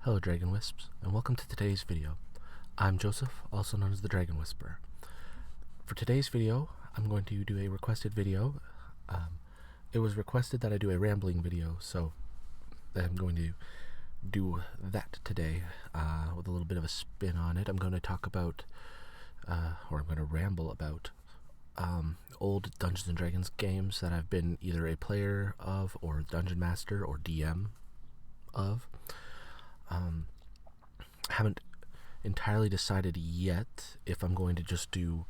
Hello Dragon Wisps, and welcome to today's video. I'm Joseph, also known as the Dragon Whisperer. For today's video, I'm going to do a requested video. It was requested that I do a rambling video, so I'm going to do that today with a little bit of a spin on it. I'm going to talk about, or I'm going to ramble about old Dungeons & Dragons games that I've been either a player of, or Dungeon Master, or DM of. Haven't entirely decided yet if I'm going to just do,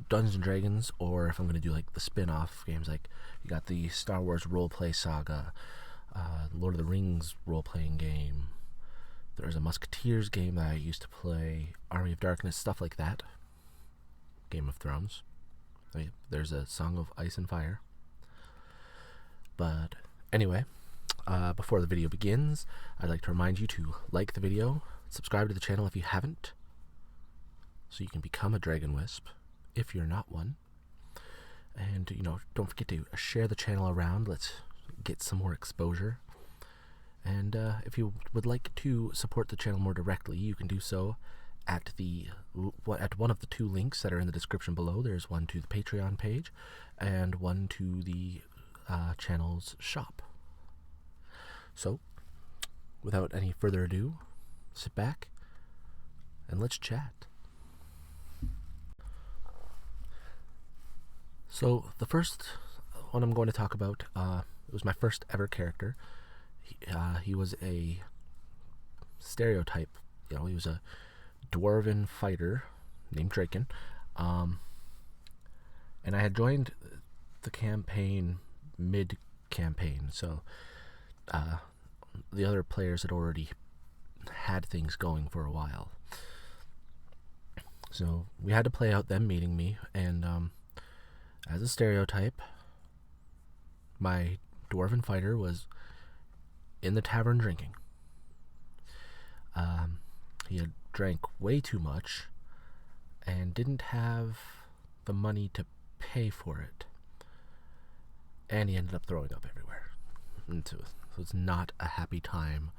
Dungeons and Dragons, or if I'm going to do like the spin-off games. Like you got the Star Wars role-play saga, Lord of the Rings role-playing game. There's a Musketeers game that I used to play, Army of Darkness, stuff like that. Game of Thrones. There's a Song of Ice and Fire. But anyway. Before the video begins, I'd like to remind you to like the video, subscribe to the channel if you haven't, so you can become a Dragon Wisp if you're not one. And, don't forget to share the channel around. Let's get some more exposure. And if you would like to support the channel more directly, you can do so at one of the two links that are in the description below. There's one to the Patreon page and one to the channel's shop. So, without any further ado, sit back and let's chat. So, the first one I'm going to talk about, it was my first ever character. He was a stereotype, he was a dwarven fighter named Draken. And I had joined the campaign mid-campaign, so the other players had already had things going for a while. So we had to play out them meeting me, and as a stereotype, my dwarven fighter was in the tavern drinking. He had drank way too much and didn't have the money to pay for it. And he ended up throwing up everywhere. So it's not a happy time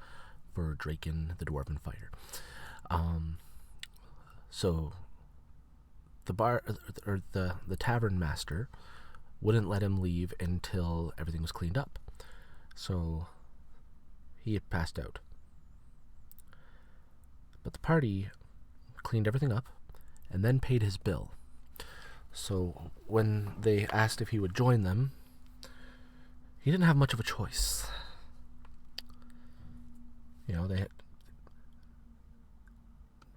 for Draken, the dwarven fighter. So the tavern master wouldn't let him leave until everything was cleaned up. So he had passed out. But the party cleaned everything up and then paid his bill. So when they asked if he would join them, he didn't have much of a choice.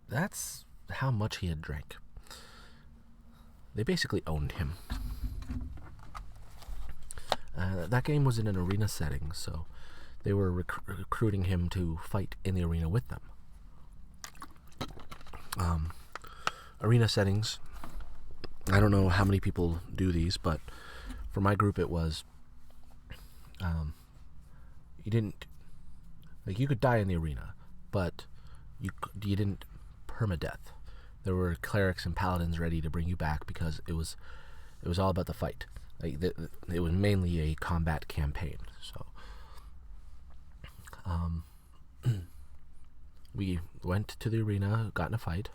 That's how much he had drank. They basically owned him. That game was in an arena setting, so they were recruiting him to fight in the arena with them. Arena settings, I don't know how many people do these, but for my group it was, you could die in the arena, but you didn't permadeath. There were clerics and paladins ready to bring you back because it was all about the fight. It was mainly a combat campaign. So we went to the arena, got in a fight.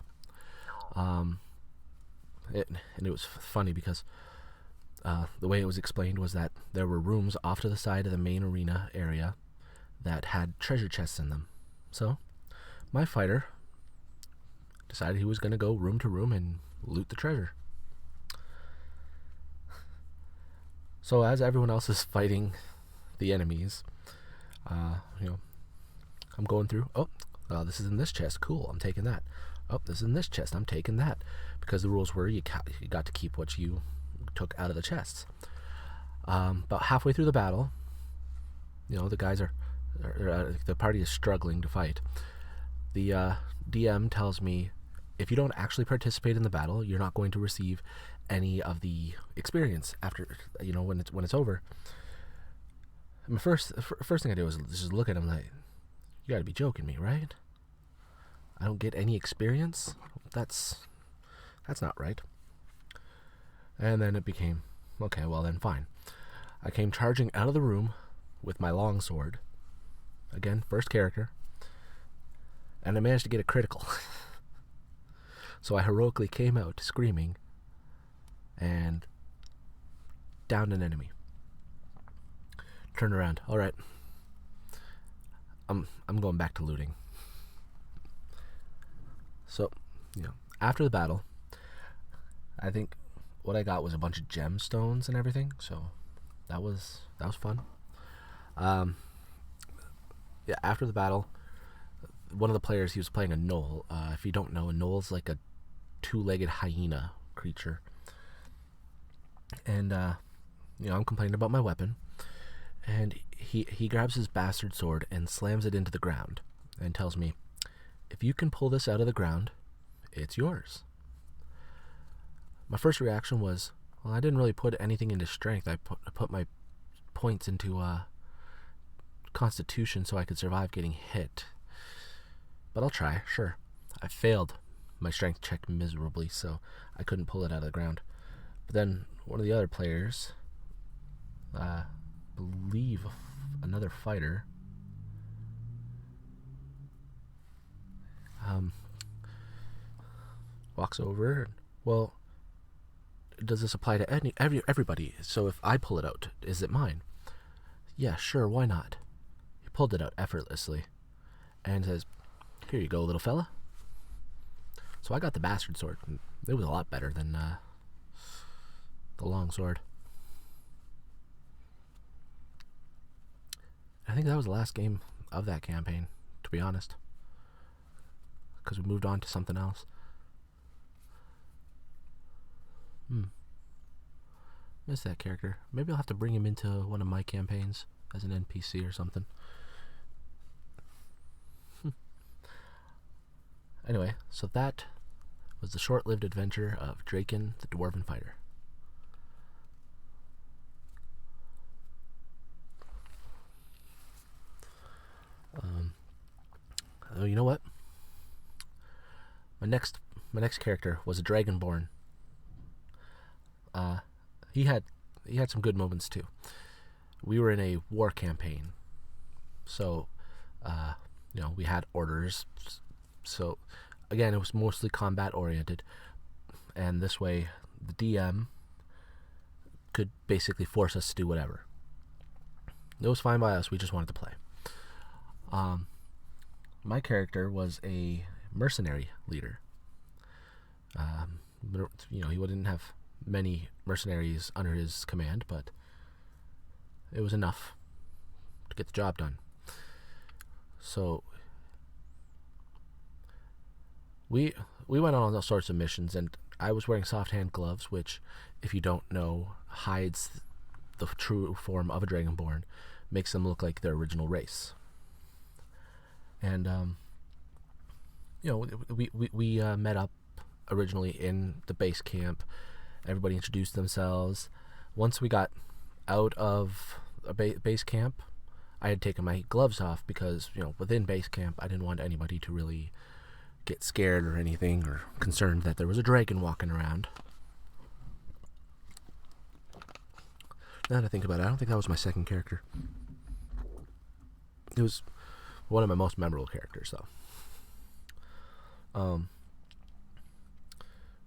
And it was funny because the way it was explained was that there were rooms off to the side of the main arena area that had treasure chests in them. So my fighter decided he was going to go room to room and loot the treasure. So as everyone else is fighting the enemies, I'm going through. This is in this chest. Cool, I'm taking that. This is in this chest. I'm taking that. Because the rules were you got to keep what you took out of the chests. About halfway through the battle, the guys the party is struggling to fight. The DM tells me, if you don't actually participate in the battle, you're not going to receive any of the experience after, when it's over. And the first thing I do is just look at him like, you gotta be joking me, right? I don't get any experience? That's not right. And then it became, okay, well then fine. I came charging out of the room with my longsword, again, first character, and I managed to get a critical. So I heroically came out screaming and downed an enemy. Turn around. All right. I'm going back to looting. So, after the battle, I think what I got was a bunch of gemstones and everything. So that was fun. After the battle, one of the players, he was playing a gnoll. If you don't know, a gnoll's like a two-legged hyena creature. And I'm complaining about my weapon, and he grabs his bastard sword and slams it into the ground and tells me, if you can pull this out of the ground, it's yours. My first reaction was, well, I didn't really put anything into strength. I put my points into constitution so I could survive getting hit. But I'll try, sure. I failed my strength check miserably, so I couldn't pull it out of the ground. But then one of the other players, believe another fighter, walks over. Well, does this apply to everybody? So if I pull it out, is it mine? Yeah, sure, why not? He pulled it out effortlessly and says, here you go, little fella. So I got the bastard sword. It was a lot better than the long sword. I think that was the last game of that campaign, to be honest, because we moved on to something else. Miss that character. Maybe I'll have to bring him into one of my campaigns as an NPC or something. Anyway, so that was the short-lived adventure of Draken the Dwarven Fighter. Oh, you know what? My next character was a Dragonborn. He had some good moments too. We were in a war campaign, so we had orders. So again, it was mostly combat oriented, and this way the DM could basically force us to do whatever. It was fine by us. We just wanted to play. My character was a mercenary leader. He wouldn't have many mercenaries under his command, but it was enough to get the job done. So we went on all sorts of missions, and I was wearing soft hand gloves, which, if you don't know, hides the true form of a Dragonborn, makes them look like their original race. And we met up originally in the base camp. Everybody introduced themselves. Once we got out of a base camp, I had taken my gloves off because, within base camp, I didn't want anybody to really get scared or anything, or concerned that there was a dragon walking around. Now that I think about it, I don't think that was my second character. It was one of my most memorable characters, though.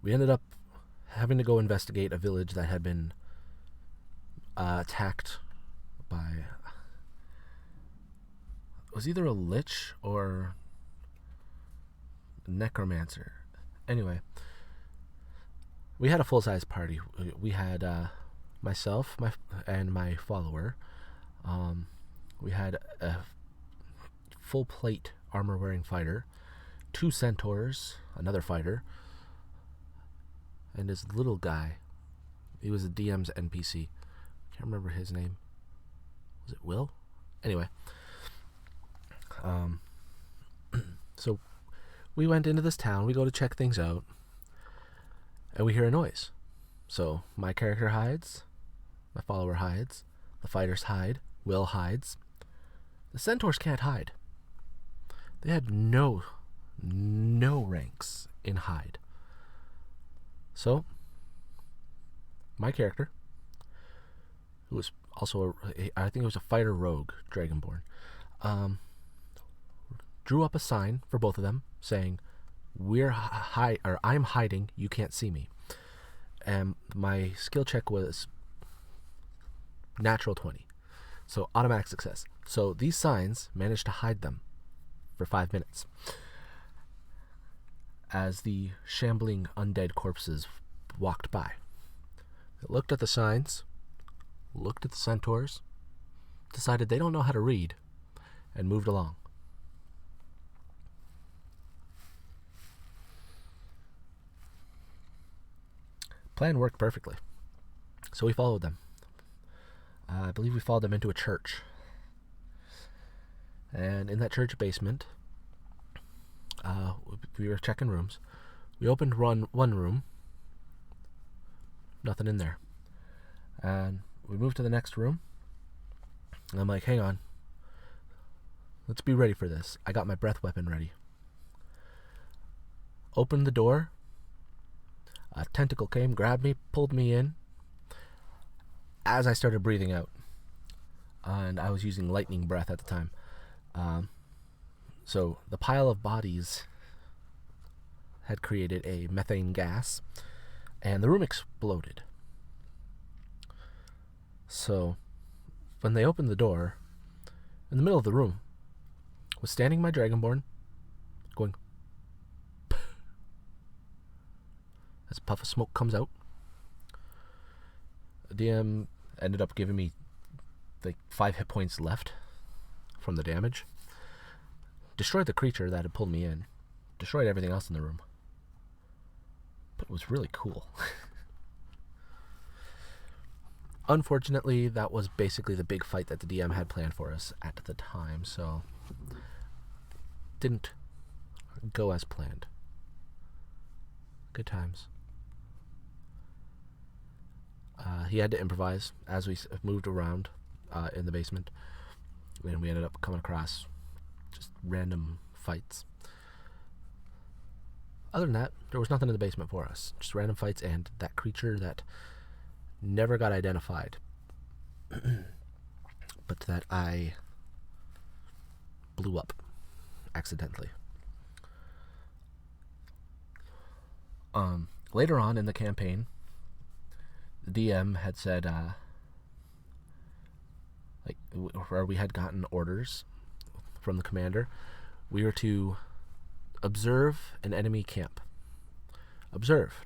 We ended up having to go investigate a village that had been attacked by, it was either a lich or a necromancer. Anyway, we had a full-size party. We had myself, and my follower. We had a full plate armor-wearing fighter, 2 centaurs, another fighter, and this little guy. He was the DM's NPC. Can't remember his name. Was it Will? Anyway, so we went into this town. We go to check things out, and we hear a noise. So my character hides, my follower hides, the fighters hide, Will hides. The centaurs can't hide. They had no ranks in hide. So my character, who was also I think it was a fighter rogue Dragonborn, drew up a sign for both of them saying, I'm hiding, you can't see me. And my skill check was natural 20. So automatic success. So these signs managed to hide them for 5 minutes as the shambling undead corpses walked by. They looked at the signs, looked at the centaurs, decided they don't know how to read, and moved along. Plan worked perfectly. So we followed them. I believe we followed them into a church. And in that church basement, we were checking rooms. We opened one room. Nothing in there. And we moved to the next room. And I'm like, hang on. Let's be ready for this. I got my breath weapon ready. Opened the door. A tentacle came, grabbed me, pulled me in as I started breathing out. And I was using lightning breath at the time. So the pile of bodies had created a methane gas, and the room exploded. So when they opened the door, in the middle of the room was standing my Dragonborn, going as a puff of smoke comes out. The DM ended up giving me like 5 hit points left from the damage. Destroyed the creature that had pulled me in. Destroyed everything else in the room. But it was really cool. Unfortunately, that was basically the big fight that the DM had planned for us at the time, so didn't go as planned. Good times. He had to improvise as we moved around in the basement, and we ended up coming across just random fights. Other than that, there was nothing in the basement for us. Just random fights and that creature that never got identified, but that I blew up accidentally. Later on in the campaign, the DM had said, where we had gotten orders from the commander, we were to observe an enemy camp. Observe,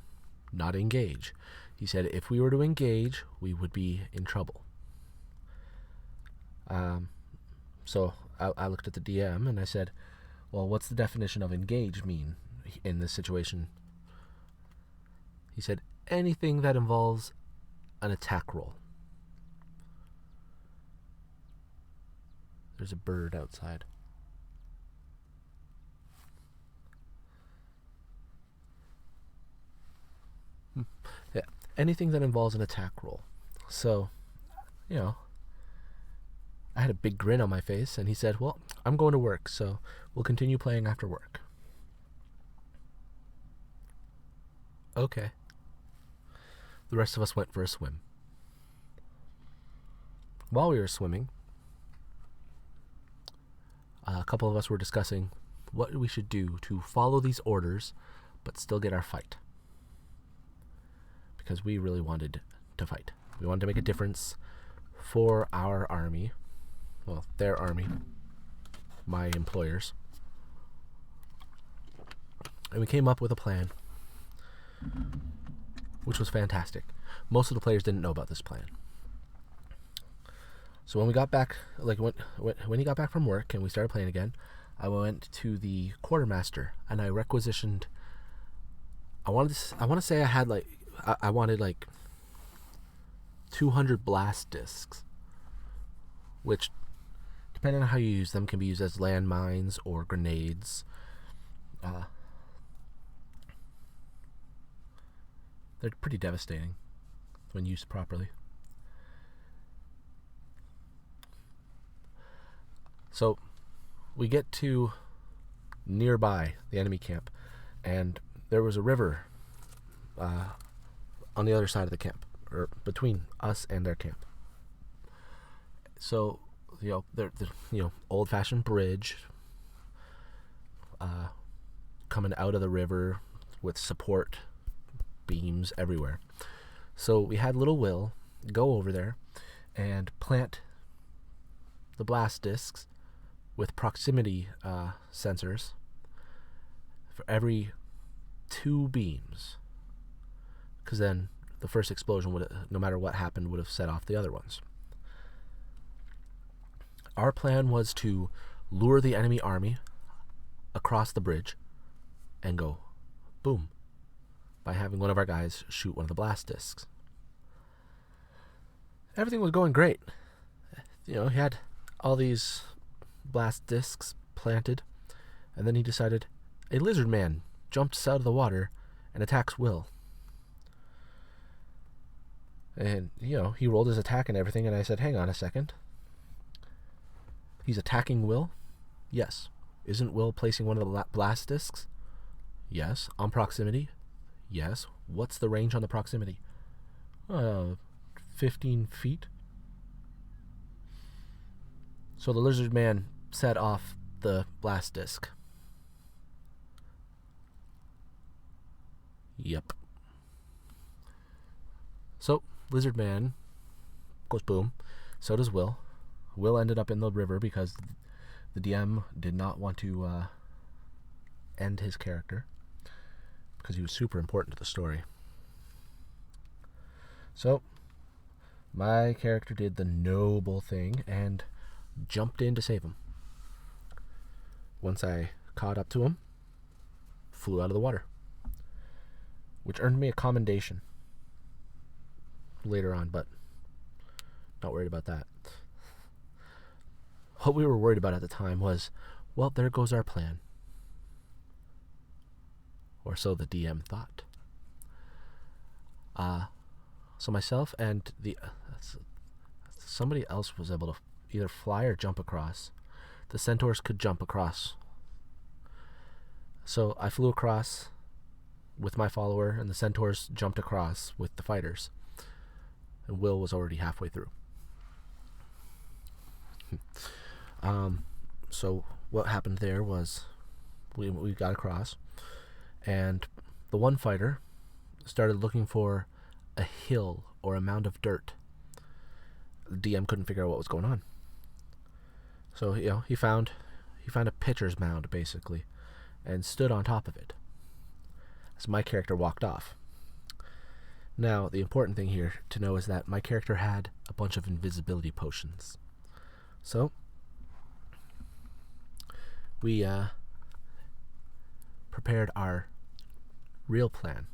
not engage. He said if we were to engage, we would be in trouble. So I looked at the DM and I said, well, what's the definition of engage mean in this situation? He said, anything that involves an attack roll. There's a bird outside. Yeah, anything that involves an attack roll. So, I had a big grin on my face, and he said, well, I'm going to work, so we'll continue playing after work. Okay. The rest of us went for a swim. While we were swimming, a couple of us were discussing what we should do to follow these orders but still get our fight. Because we really wanted to fight. We wanted to make a difference for our army. Well, their army. My employers. And we came up with a plan, which was fantastic. Most of the players didn't know about this plan. So when we got back, when he got back from work and we started playing again, I went to the quartermaster and I requisitioned. I want to say I wanted 200 blast discs, which, depending on how you use them, can be used as landmines or grenades. They're pretty devastating when used properly. So we get to nearby the enemy camp, and there was a river on the other side of the camp, or between us and their camp. So, old-fashioned bridge, coming out of the river with support beams everywhere. So we had little Will go over there and plant the blast discs with proximity sensors for every 2 beams, because then the first explosion would, no matter what happened, would have set off the other ones. Our plan was to lure the enemy army across the bridge and go boom by having one of our guys shoot one of the blast discs. Everything was going great. He had all these blast discs planted, and then he decided a lizard man jumps out of the water and attacks Will. And, he rolled his attack and everything, and I said, hang on a second. He's attacking Will? Yes. Isn't Will placing one of the blast discs? Yes. On proximity? Yes. What's the range on the proximity? 15 feet. So the lizard man set off the blast disc. Yep. So, lizard man goes boom. So does Will. Will ended up in the river because the DM did not want to end his character, because he was super important to the story. So, my character did the noble thing and jumped in to save him. Once I caught up to him, flew out of the water, which earned me a commendation later on, but not worried about that. What we were worried about at the time was, well, there goes our plan. Or so the DM thought. So myself and somebody else was able to either fly or jump across. The centaurs could jump across. So I flew across with my follower, and the centaurs jumped across with the fighters. And Will was already halfway through. So what happened there was we got across, and the one fighter started looking for a hill or a mound of dirt. The DM couldn't figure out what was going on. So he found a pitcher's mound basically, and stood on top of it as my character walked off. Now, the important thing here to know is that my character had a bunch of invisibility potions. So we prepared our real plan.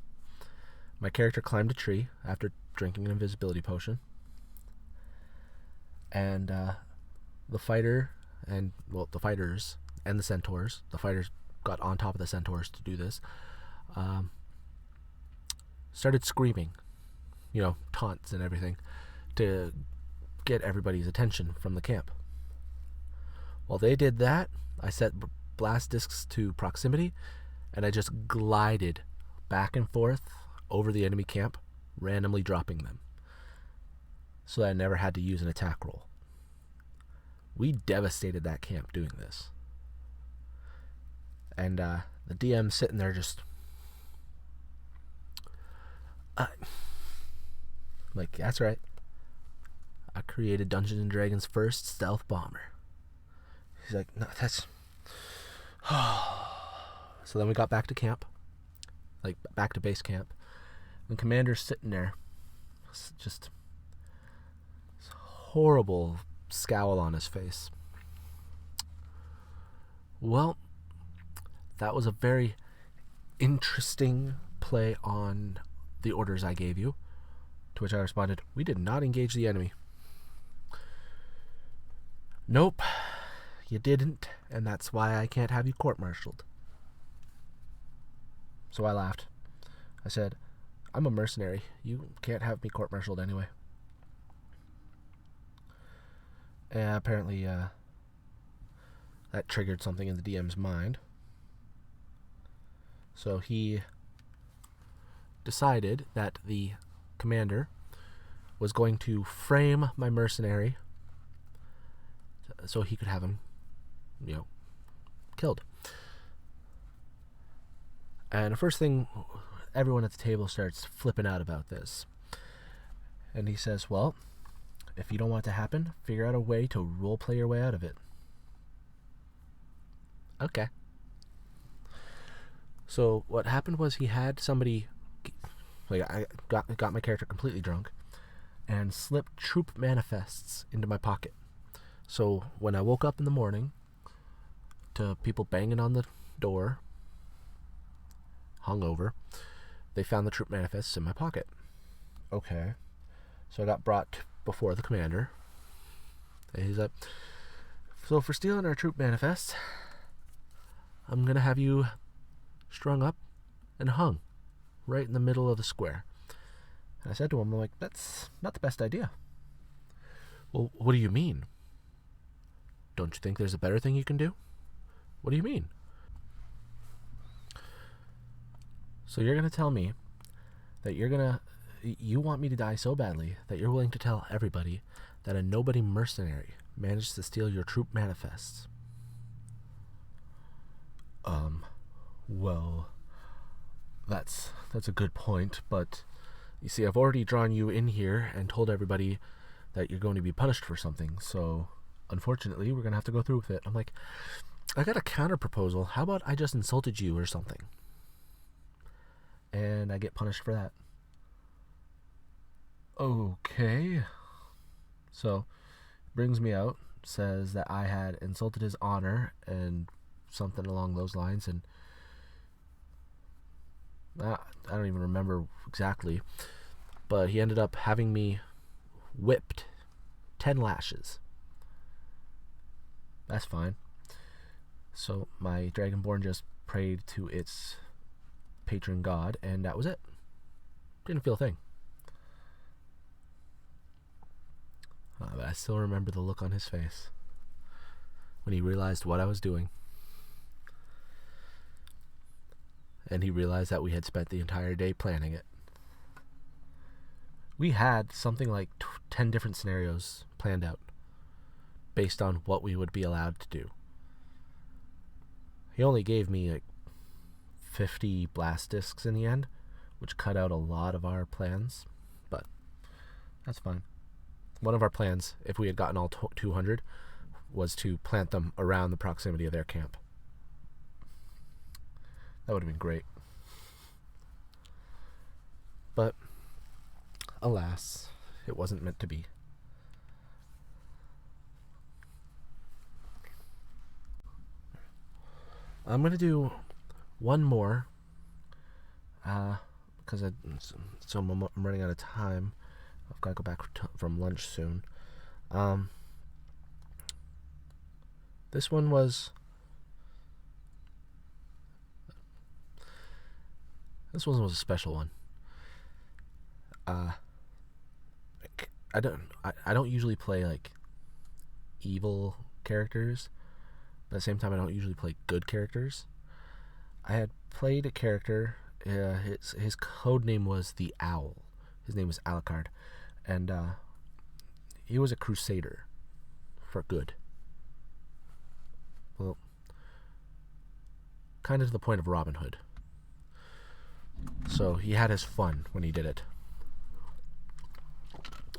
My character climbed a tree after drinking an invisibility potion, and the fighters and the centaurs, the fighters got on top of the centaurs to do this, started screaming, taunts and everything, to get everybody's attention from the camp. While they did that, I set blast discs to proximity, and I just glided back and forth over the enemy camp, randomly dropping them, so that I never had to use an attack roll. We devastated that camp doing this. And the DM sitting there just like, that's right, I created Dungeons and Dragons' first stealth bomber. He's like, no, that's so then we got back to camp, like back to base camp, and Commander's sitting there, just horrible scowl on his face. Well, that was a very interesting play on the orders I gave you. To which I responded, we did not engage the enemy. Nope, you didn't, and that's why I can't have you court-martialed. So I laughed. I said, I'm a mercenary. You can't have me court-martialed anyway. And apparently, that triggered something in the DM's mind. So he decided that the commander was going to frame my mercenary so he could have him, killed. And the first thing, everyone at the table starts flipping out about this. And he says, well, if you don't want it to happen, figure out a way to roleplay your way out of it. Okay. So what happened was he had somebody, like, I got my character completely drunk and slipped troop manifests into my pocket. So when I woke up in the morning to people banging on the door, hungover, they found the troop manifests in my pocket. Okay. So I got brought before the commander. And he's like, so for stealing our troop manifests, I'm going to have you strung up and hung right in the middle of the square. And I said to him, I'm like, that's not the best idea. Well, what do you mean? Don't you think there's a better thing you can do? What do you mean? So you're going to tell me that you want me to die so badly that you're willing to tell everybody that a nobody mercenary managed to steal your troop manifests. Well, that's a good point, but you see, I've already drawn you in here and told everybody that you're going to be punished for something, so unfortunately, we're going to have to go through with it. I'm like, I got a counter proposal. How about I just insulted you or something? And I get punished for that. Okay. So, brings me out, says that I had insulted his honor and something along those lines, and I don't even remember exactly, but he ended up having me whipped 10 lashes. That's fine. So my Dragonborn just prayed to its patron god, and that was it. Didn't feel a thing. But I still remember the look on his face when he realized what I was doing. And he realized that we had spent the entire day planning it. We had something like 10 different scenarios planned out based on what we would be allowed to do. He only gave me like 50 blast discs in the end, which cut out a lot of our plans, but that's fine. One of our plans, if we had gotten all 200, was to plant them around the proximity of their camp. That would have been great. But, alas, it wasn't meant to be. I'm going to do one more, because I'm running out of time. I've got to go back from lunch soon. This one was a special one. I don't usually play like evil characters, but at the same time I don't usually play good characters. I had played a character, his code name was the Owl. His name was Alucard, and he was a crusader for good. Well, kind of to the point of Robin Hood. So he had his fun when he did it.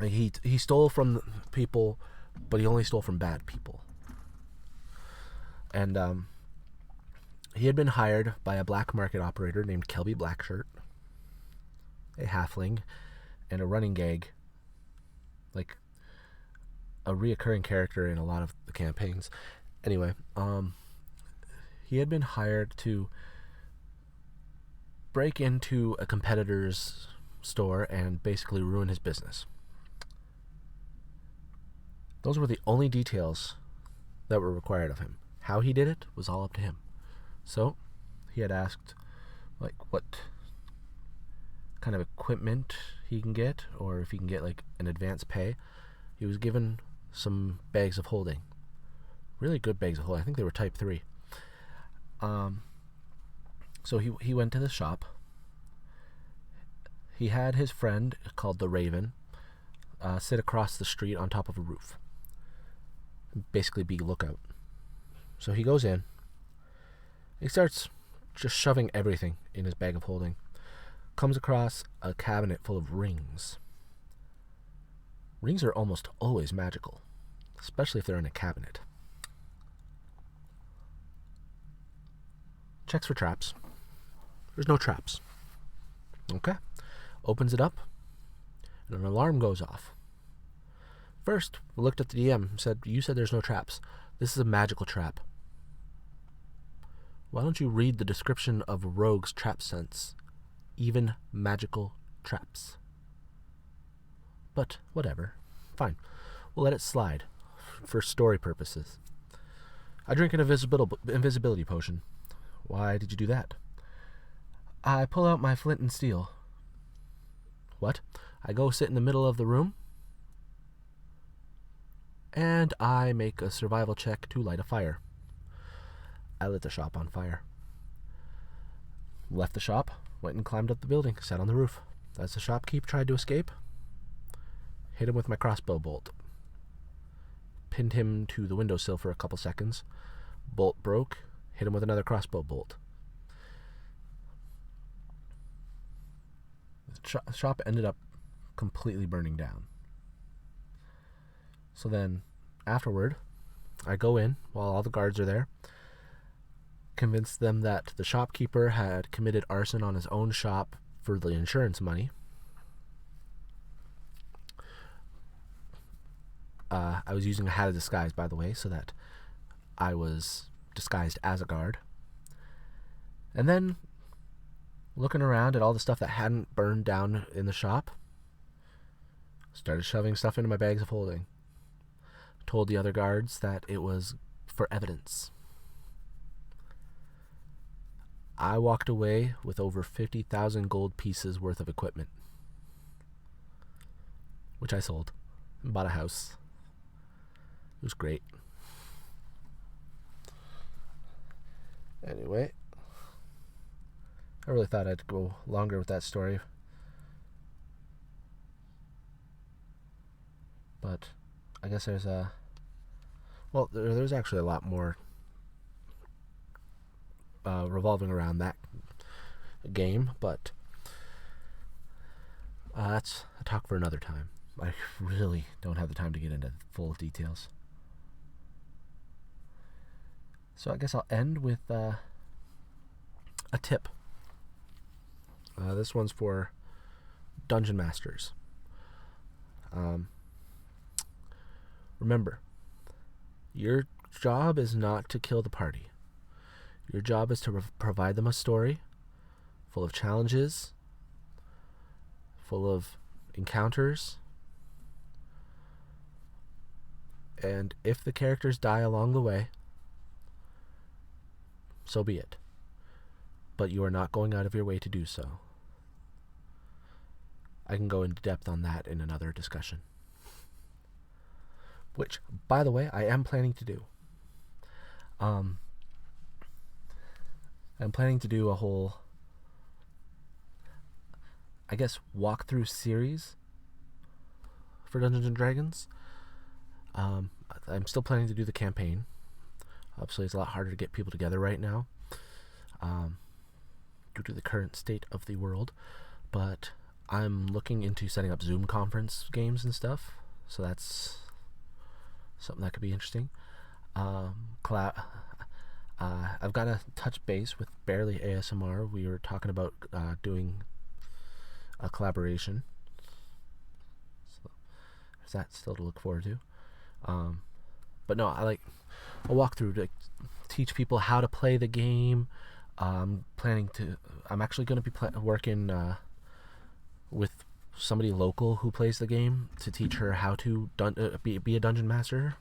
He stole from people, but he only stole from bad people. And he had been hired by a black market operator named Kelby Blackshirt, a halfling, and a running gag, like a reoccurring character in a lot of the campaigns. Anyway, he had been hired to break into a competitor's store and basically ruin his business. Those were the only details that were required of him. How he did it was all up to him. So, he had asked, like, what kind of equipment he can get, or if he can get, like, an advance pay. He was given some bags of holding. Really good bags of holding. I think they were type 3. So he went to the shop. He had his friend, called the Raven, sit across the street on top of a roof. Basically be lookout. So he goes in. He starts just shoving everything in his bag of holding, comes across a cabinet full of rings. Rings are almost always magical, especially if they're in a cabinet. Checks for traps. There's no traps. Okay. Opens it up, and an alarm goes off. First, looked at the DM and said, "You said there's no traps. This is a magical trap. Why don't you read the description of Rogue's trap sense? Even magical traps." But whatever. Fine. We'll let it slide for story purposes. I drink an invisibility potion. Why did you do that? I pull out my flint and steel. What? I go sit in the middle of the room, and I make a survival check to light a fire. I lit the shop on fire. Left the shop, went and climbed up the building, sat on the roof. As the shopkeep tried to escape, hit him with my crossbow bolt. Pinned him to the windowsill for a couple seconds. Bolt broke, hit him with another crossbow bolt. The shop ended up completely burning down. So then, afterward, I go in while all the guards are there, convince them that the shopkeeper had committed arson on his own shop for the insurance money. I was using a hat of disguise, by the way, so that I was disguised as a guard. And then, looking around at all the stuff that hadn't burned down in the shop, started shoving stuff into my bags of holding. Told the other guards that it was for evidence. I walked away with over 50,000 gold pieces worth of equipment, which I sold and bought a house. It was great. Anyway, I really thought I'd go longer with that story, but I guess there's actually a lot more revolving around that game, but that's a talk for another time. I really don't have the time to get into full details. So I guess I'll end with a tip. This one's for dungeon masters. Remember, your job is not to kill the party. Your job is to provide them a story full of challenges, full of encounters, and if the characters die along the way, so be it. But you are not going out of your way to do so. I can go into depth on that in another discussion. Which, by the way, I am planning to do. I'm planning to do a whole, I guess, walkthrough series for Dungeons & Dragons. I'm still planning to do the campaign. Obviously, it's a lot harder to get people together right now due to the current state of the world. But I'm looking into setting up Zoom conference games and stuff. So that's something that could be interesting. I've got to touch base with Barely ASMR. We were talking about doing a collaboration. So there's that still to look forward to. But no, I like a walkthrough to teach people how to play the game. I'm actually going to be working with somebody local who plays the game to teach her how to be a dungeon master.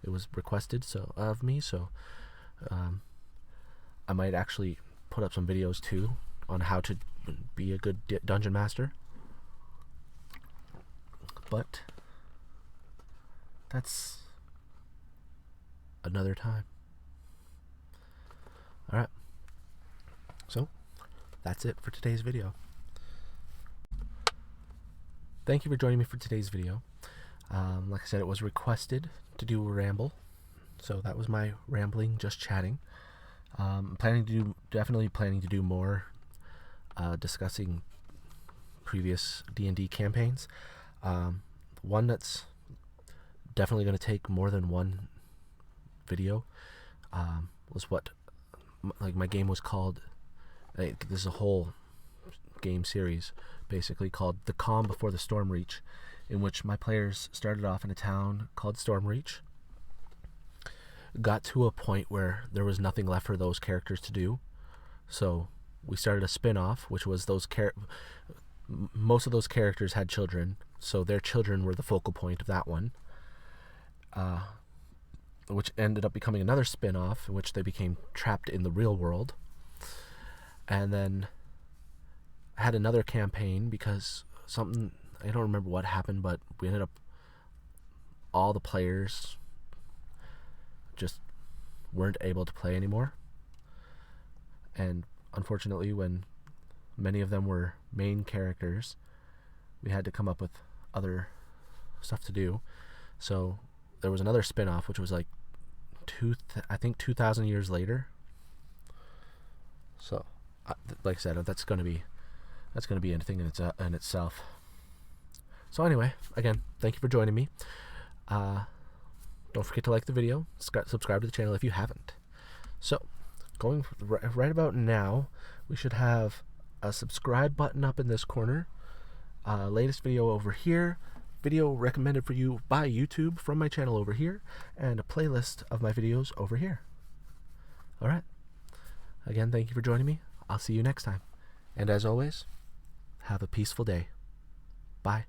It was requested of me, so I might actually put up some videos too on how to be a good dungeon master. But that's another time. Alright. So, that's it for today's video. Thank you for joining me for today's video. Like I said, it was requested to do a ramble. So that was my rambling, just chatting. Definitely planning to do more discussing previous D&D campaigns. One that's definitely going to take more than one video was what my game was called. There's a whole game series basically called The Calm Before the Stormreach, in which my players started off in a town called Stormreach, got to a point where there was nothing left for those characters to do, so we started a spin-off, which was most of those characters had children, so their children were the focal point of that one, which ended up becoming another spin-off in which they became trapped in the real world. And then I had another campaign because something, I don't remember what happened, but we ended up, all the players just weren't able to play anymore. And unfortunately, when many of them were main characters, we had to come up with other stuff to do. So there was another spin-off, which was like 2,000 years later. So, like I said, that's gonna be anything in itself. So anyway, again, thank you for joining me. Don't forget to like the video, subscribe to the channel if you haven't. So, going right about now, we should have a subscribe button up in this corner, latest video over here, video recommended for you by YouTube from my channel over here, and a playlist of my videos over here. Alright, again, thank you for joining me. I'll see you next time. And as always, have a peaceful day. Bye.